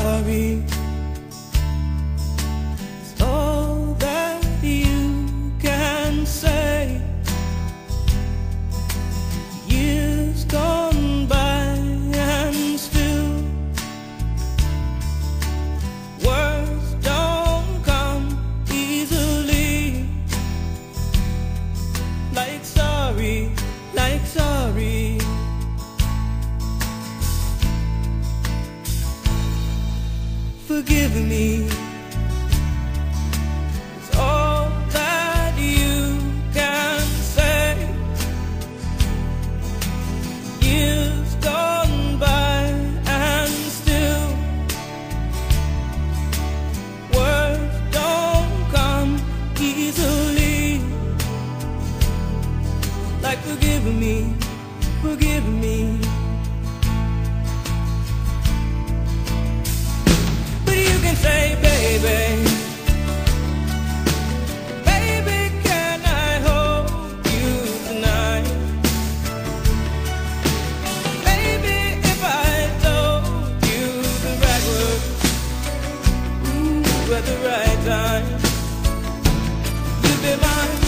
sorry. It's all that you can say. Years gone by and still words don't come easily. Like sorry, like sorry. Forgive me. It's all that you can say. Years gone by and still words don't come easily. Like forgive me, forgive me. Say, baby, baby, can I hold you tonight? Baby, if I told you the right words, ooh, at the right time, you'd be mine.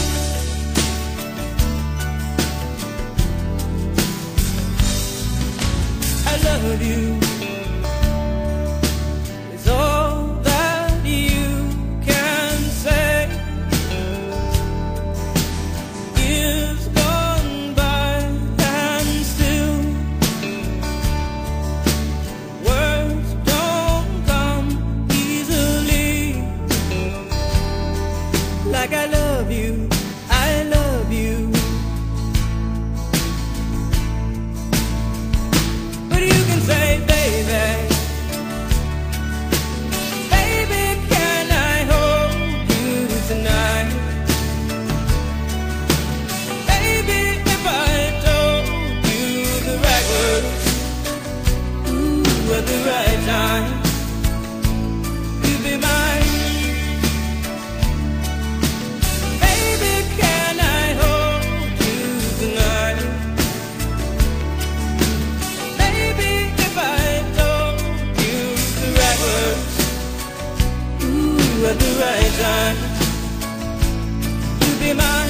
I love you. Like I love you, I love you. But you can say, baby, baby, can I hold you tonight? Baby, if I told you the right words, ooh, at the right time, you'd be mine. At the right time, you'd be mine.